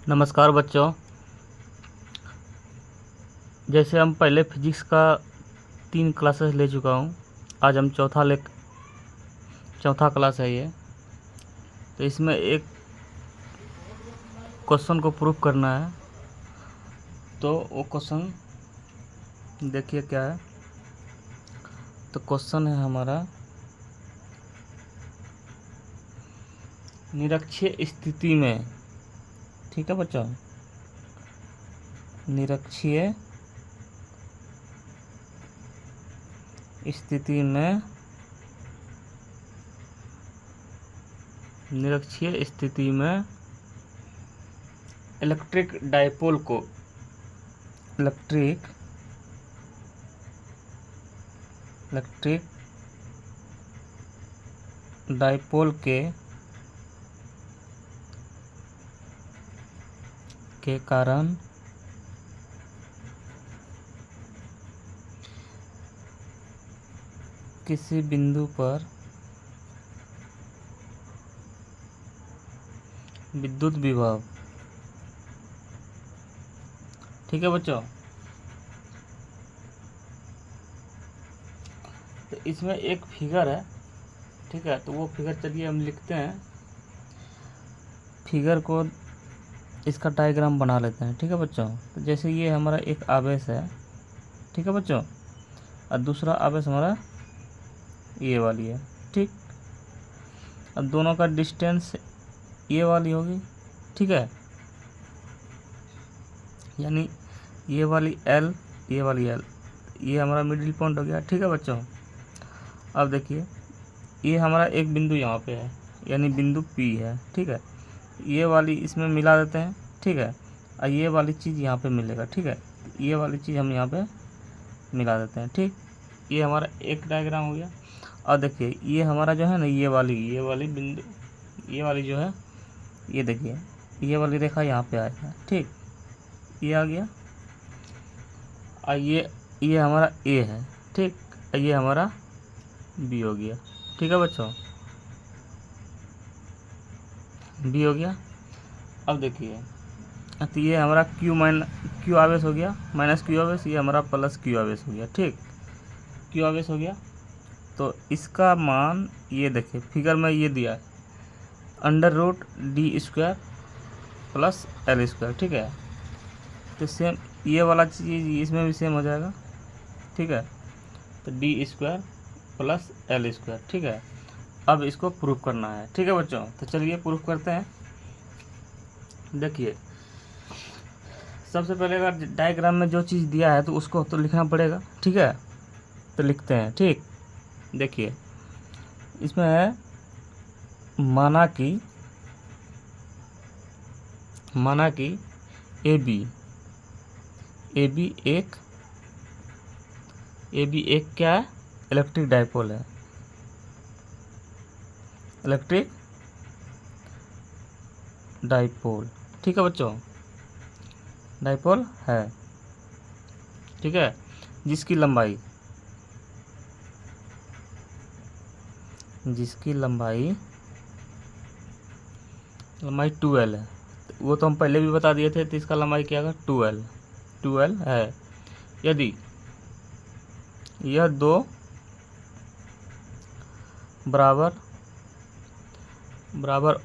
नमस्कार बच्चों। जैसे हम पहले फिजिक्स का 3 क्लासेस ले चुका हूँ। आज हम चौथा क्लास है ये। तो इसमें एक क्वेश्चन को प्रूफ करना है। तो वो क्वेश्चन देखिए क्या है। तो क्वेश्चन है हमारा, निरक्षीय स्थिति में, ठीक है बच्चों, निरक्षीय स्थिति में इलेक्ट्रिक डाइपोल के कारण किसी बिंदु पर विद्युत विभव, ठीक है बच्चों। तो इसमें एक फिगर है, ठीक है। तो वो फिगर चलिए हम लिखते हैं। फिगर को इसका डायग्राम बना लेते हैं, ठीक है बच्चों। तो जैसे ये हमारा एक आवेश है, ठीक है बच्चों, और दूसरा आवेश हमारा ये वाली है, ठीक। अब दोनों का डिस्टेंस ये वाली होगी, ठीक है। यानी ये वाली L, ये वाली L, ये हमारा मिडिल पॉइंट हो गया, ठीक है बच्चों। अब देखिए ये हमारा एक बिंदु यहाँ पे है, यानी बिंदु P है, ठीक है। ये वाली इसमें मिला देते हैं, ठीक है। और ये वाली चीज़ यहाँ पे मिलेगा, ठीक है। ये वाली चीज़ हम यहाँ पे मिला देते हैं, ठीक। ये हमारा एक डायग्राम हो गया। और देखिए ये हमारा जो है ना, ये वाली बिंदु, ये वाली जो है, ये देखिए ये वाली रेखा यहाँ पे आएगा, ठीक। ये आ गया। और ये हमारा A है, ठीक। और ये हमारा B हो गया, ठीक है बच्चों। B हो गया। अब देखिए तो ये हमारा Q आवेश हो गया, माइनस Q आवेश, ये हमारा प्लस Q आवेश हो गया, ठीक। Q आवेश हो गया। तो इसका मान ये देखिए फिगर में ये दिया है, √D² प्लस L², ठीक है। तो सेम ये वाला चीज़ इसमें भी सेम हो जाएगा, ठीक है। तो D² प्लस L², ठीक है। अब इसको प्रूफ करना है, ठीक है बच्चों। तो चलिए प्रूफ करते हैं। देखिए सबसे पहले अगर डायग्राम में जो चीज़ दिया है तो उसको तो लिखना पड़ेगा, ठीक है। तो लिखते हैं, ठीक। देखिए इसमें है माना कि ए बी एक क्या है, इलेक्ट्रिक डाइपोल है, इलेक्ट्रिक डाइपोल, ठीक है बच्चों, डाइपोल है, ठीक है। जिसकी लंबाई 2L है। वो तो हम पहले भी बता दिए थे। तो इसका लंबाई क्या है, 2L है। यदि यह दो बराबर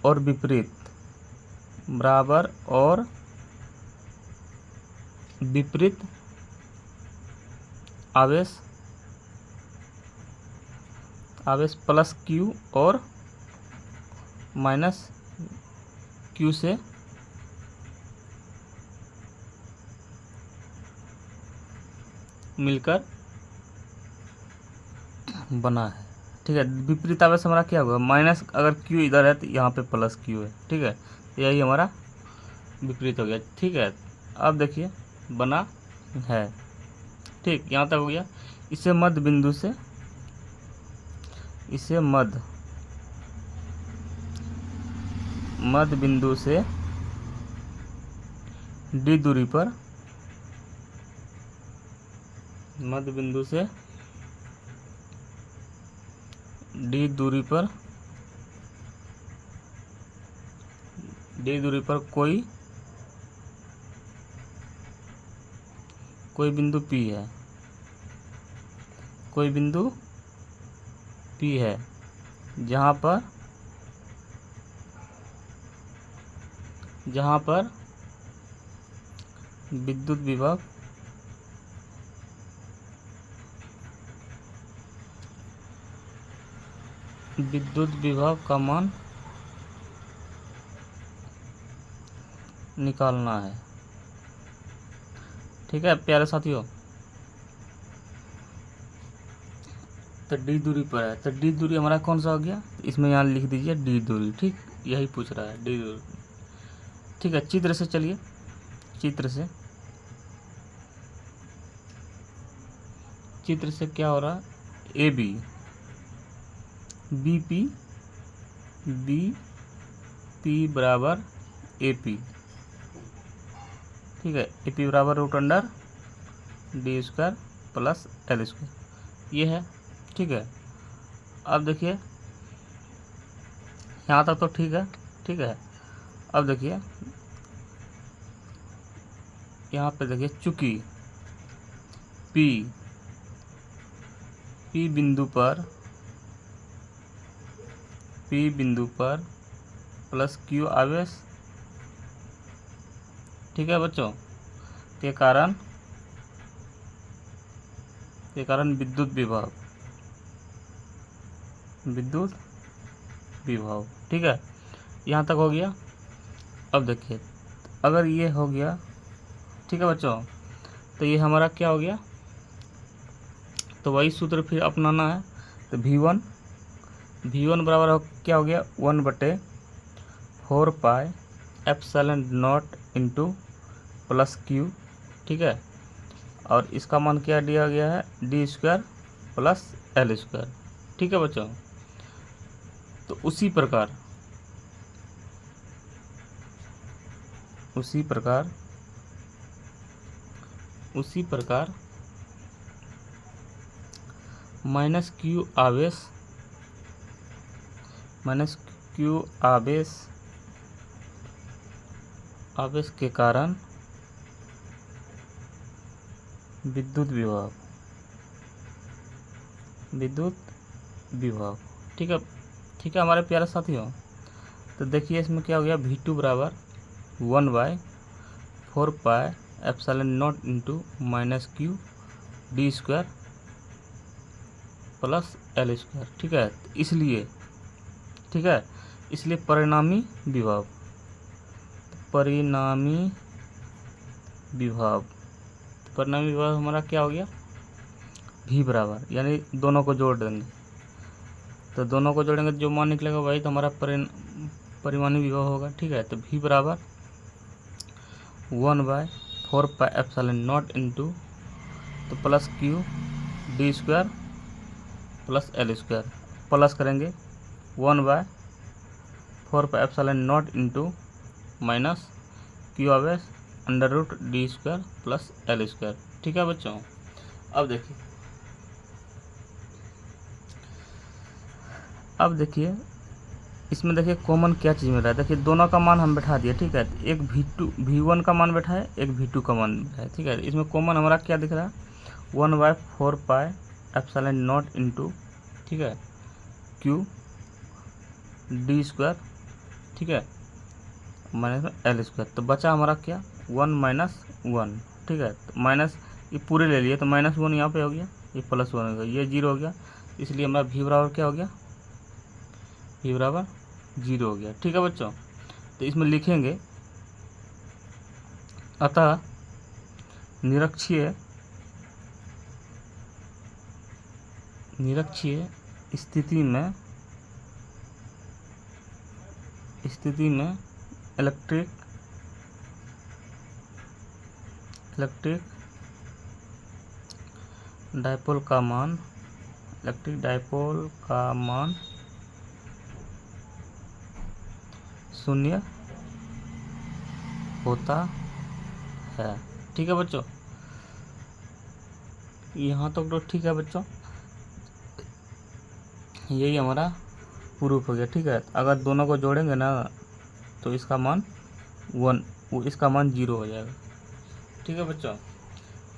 और विपरीत आवेश प्लस Q और माइनस Q से मिलकर बना है, ठीक है। विपरीत आवेश हमारा क्या होगा, माइनस, अगर Q इधर है तो यहाँ पे प्लस Q है, ठीक है। यही हमारा विपरीत हो गया, ठीक है। अब देखिए बना है, ठीक। यहाँ तक हो गया। इसे मध्य बिंदु से D दूरी पर, कोई कोई बिंदु P है, कोई बिंदु P है जहाँ पर विद्युत विभव का मान निकालना है। ठीक है प्यारे साथियों, तो D दूरी पर है, तो D दूरी हमारा कौन सा हो गया, इसमें यहाँ लिख दीजिए D दूरी। ठीक, यही पूछ रहा है D दूरी। ठीक है, चित्र से चलिए, चित्र से क्या हो रहा है, AB BP बराबर AP। ठीक है, AP बराबर √D² प्लस L², ये है। ठीक है, अब देखिए यहाँ तक तो ठीक है। अब देखिए यहाँ पे देखिए, चूंकि P बिंदु पर प्लस Q आवेश, ठीक है बच्चों, के कारण विद्युत विभव। ठीक है, यहाँ तक हो गया। अब देखिए अगर ये हो गया, ठीक है बच्चों, तो ये हमारा क्या हो गया, तो वही सूत्र फिर अपनाना है। तो V1 बराबर क्या हो गया, 1/4πε0 इंटू प्लस Q। ठीक है, और इसका मान क्या दिया गया है, D² प्लस L²। ठीक है बच्चों, तो उसी प्रकार माइनस Q आवेश के कारण विद्युत विभव। ठीक है हमारे प्यारे साथियों, तो देखिए इसमें क्या हो गया, V2 बराबर 1/4πε0 into minus Q D² plus L²। ठीक है, इसलिए परिणामी विभव हमारा क्या हो गया, V बराबर, यानी दोनों को जोड़ देंगे, तो दोनों को जोड़ेंगे जो मान निकलेगा वही तो हमारा परिमाणी विभव होगा। ठीक है, तो V बराबर 1/4πε0 इंटू तो plus Q D² plus L², plus करेंगे 1/4πε0 इंटू माइनस Q आवेश √D² प्लस L²। ठीक है बच्चों, अब देखिए इसमें देखिए कॉमन क्या चीज़ मिल रहा है, देखिए दोनों का मान हम बैठा दिए। ठीक है, एक V1 का मान बैठा है, एक V2 का मान बैठा है। ठीक है, इसमें कॉमन हमारा क्या दिख रहा है, 1/4πε0 इंटू, ठीक है, Q D², ठीक है, माइनस में L², तो बचा हमारा क्या, 1 माइनस 1। ठीक है, तो माइनस ये पूरे ले लिए तो -1 यहाँ पे हो गया, ये +1 हो गया, ये 0 हो गया, इसलिए हमारा V बराबर क्या हो गया, V बराबर 0 हो गया। ठीक है बच्चों, तो इसमें लिखेंगे अतः निरक्षीय स्थिति में इलेक्ट्रिक डायपोल का मान शून्य होता है। ठीक है बच्चों, यहाँ तक तो ठीक है बच्चों, यही हमारा प्रूफ हो गया। ठीक है, अगर दोनों को जोड़ेंगे ना तो इसका मान 0 हो जाएगा। ठीक है बच्चों,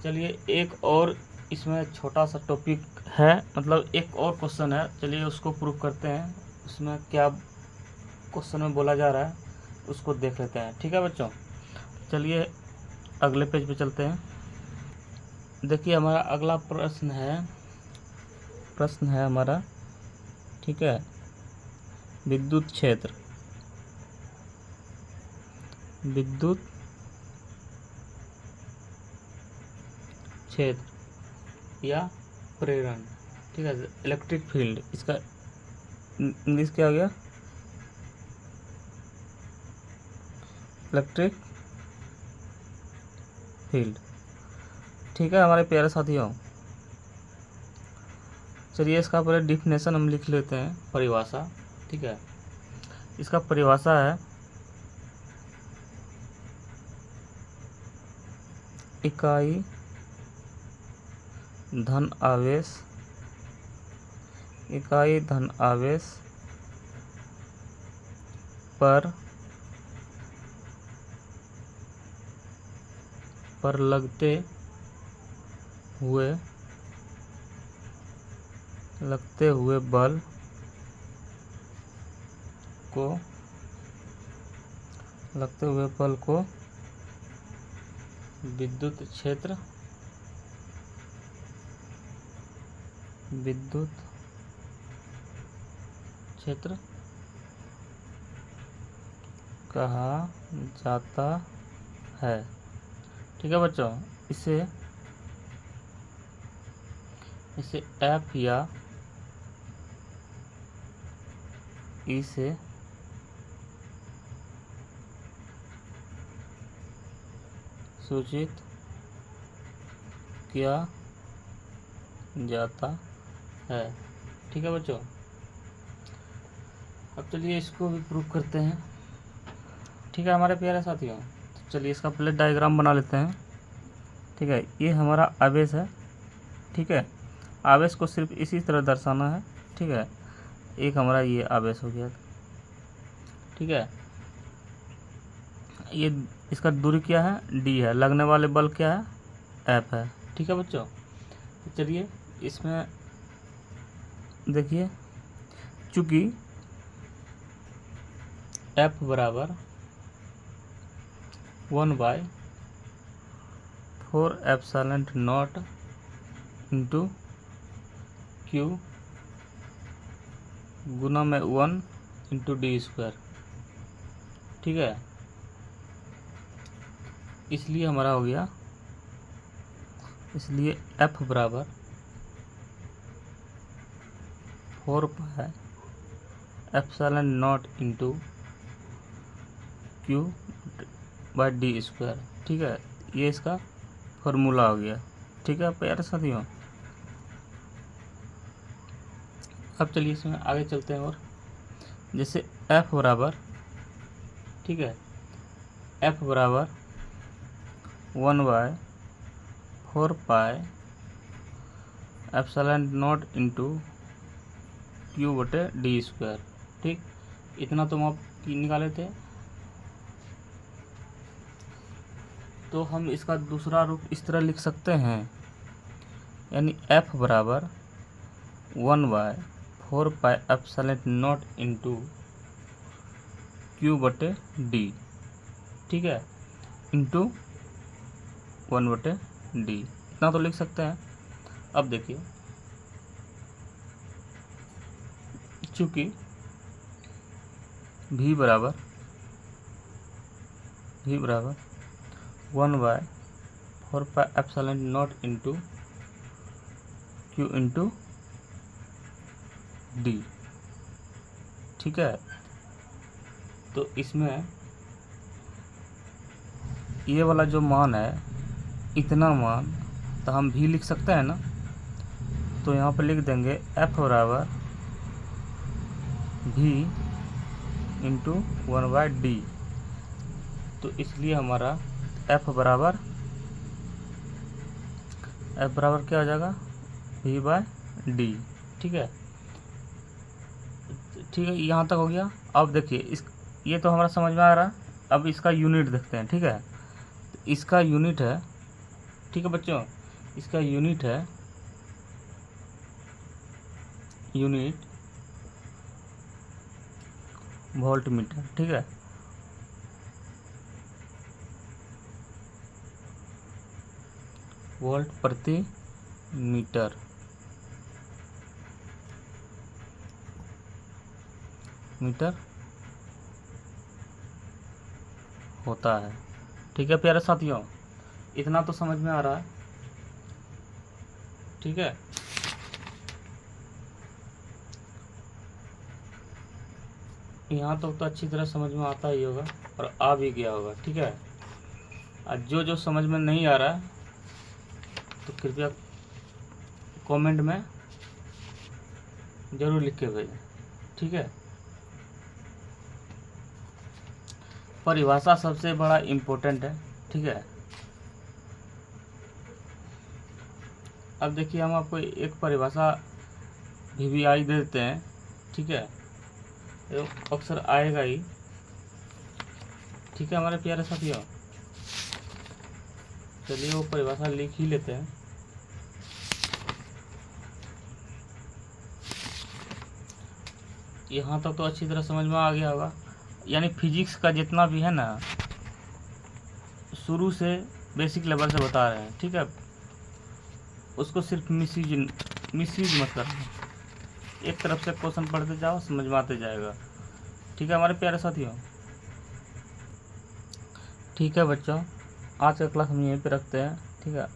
चलिए एक और इसमें छोटा सा टॉपिक है, मतलब एक और क्वेश्चन है, चलिए उसको प्रूव करते हैं। उसमें क्या क्वेश्चन में बोला जा रहा है उसको देख लेते हैं। ठीक है बच्चों, चलिए अगले पेज पे चलते हैं। देखिए हमारा अगला प्रश्न है हमारा, ठीक है, विद्युत क्षेत्र या प्रेरण, ठीक है, इलेक्ट्रिक फील्ड, इसका इंग्लिश क्या हो गया, इलेक्ट्रिक फील्ड। ठीक है हमारे प्यारे साथियों, चलिए इसका पहले डिफिनेशन हम लिख लेते हैं, परिभाषा। ठीक है, इसका परिभाषा है इकाई धन आवेश पर लगते हुए बल को विद्युत क्षेत्र कहा जाता है। ठीक है बच्चों, इसे एफ या ई से सूचित किया जाता है। ठीक है बच्चों, अब चलिए इसको भी प्रूव करते हैं। ठीक है हमारे प्यारे साथियों, तो चलिए इसका पहले डायग्राम बना लेते हैं। ठीक है, ये हमारा आवेश है। ठीक है, आवेश को सिर्फ इसी तरह दर्शाना है। ठीक है, एक हमारा ये आवेश हो गया। ठीक है, ये इसका दूरी क्या है, डी है, लगने वाले बल क्या है, एफ है। ठीक है बच्चों, तो चलिए इसमें देखिए, चूँकि एफ बराबर 1/4 एप्सिलॉन नॉट इंटू क्यू गुना में 1 इंटू डी स्क्वायर। ठीक है, इसलिए हमारा हो गया, इसलिए एफ बराबर 4 pi epsilon not into Q by D square. ठीक है, ये इसका फॉर्मूला हो गया। ठीक है प्यारे साथियों, अब चलिए इसमें आगे चलते हैं। और जैसे एफ बराबर, ठीक है, एफ बराबर 1/4 pi epsilon not into Q बटे डी स्क्वायर। ठीक, इतना तो आप निकाले थे, तो हम इसका दूसरा रूप इस तरह लिख सकते हैं, यानी एफ बराबर 1/4 pi epsilon not into Q बटे डी। ठीक है, इंटू 1 बटे डी, इतना तो लिख सकते हैं। अब देखिए, चूँकि V बराबर 1/4 pi epsilon not into Q into D. ठीक है, तो इसमें ये वाला जो मान है, इतना मान तो हम भी लिख सकते हैं ना, तो यहाँ पर लिख देंगे एफ बराबर भी इंटू 1/d। तो इसलिए हमारा एफ बराबर क्या हो जाएगा, v/d। ठीक है, यहाँ तक हो गया। अब देखिए ये तो हमारा समझ में आ रहा है। अब इसका यूनिट देखते हैं। ठीक है, तो इसका यूनिट है ठीक है बच्चों। इसका यूनिट है वोल्ट मीटर, ठीक है। वोल्ट प्रति मीटर होता है, ठीक है प्यारे साथियों। इतना तो समझ में आ रहा है, ठीक है। यहाँ तक तो अच्छी तरह समझ में आता ही होगा और आ भी गया होगा, ठीक है। और जो समझ में नहीं आ रहा है तो कृपया कमेंट में ज़रूर लिख के भेजें, ठीक है। परिभाषा सबसे बड़ा इम्पोर्टेंट है, ठीक है। अब देखिए हम आपको एक परिभाषा VVI दे देते हैं, ठीक है। तो अक्सर आएगा ही, ठीक है हमारे प्यारे साथियों। चलिए वो परिभाषा लिख ही लेते हैं। यहाँ तक तो अच्छी तरह समझ में आ गया होगा। यानी फिजिक्स का जितना भी है ना, शुरू से बेसिक लेवल से बता रहे हैं, ठीक है। उसको सिर्फ मिसयूज मत करना। एक तरफ से क्वेश्चन पढ़ते जाओ, समझ में आते जाएगा, ठीक है हमारे प्यारे साथियों। ठीक है बच्चों, आज का क्लास हम यहीं पे रखते हैं, ठीक है।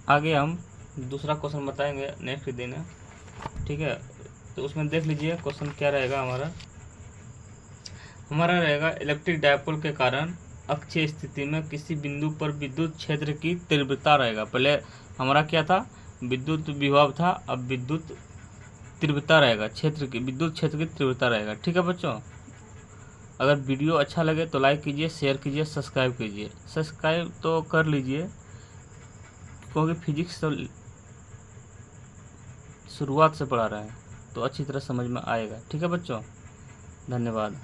आगे हम दूसरा क्वेश्चन बताएंगे नेक्स्ट दिन, ठीक है। तो उसमें देख लीजिए क्वेश्चन क्या रहेगा हमारा रहेगा इलेक्ट्रिक डायपोल के कारण अक्षीय स्थिति में किसी बिंदु पर विद्युत क्षेत्र की तीव्रता रहेगा। पहले हमारा क्या था, विद्युत विभव था, अब विद्युत तीव्रता रहेगा, विद्युत क्षेत्र की तीव्रता रहेगा, ठीक है बच्चों। अगर वीडियो अच्छा लगे तो लाइक कीजिए, शेयर कीजिए, सब्सक्राइब कीजिए। सब्सक्राइब तो कर लीजिए क्योंकि फिजिक्स तो शुरुआत से पढ़ा रहे हैं तो अच्छी तरह समझ में आएगा, ठीक है बच्चों। धन्यवाद।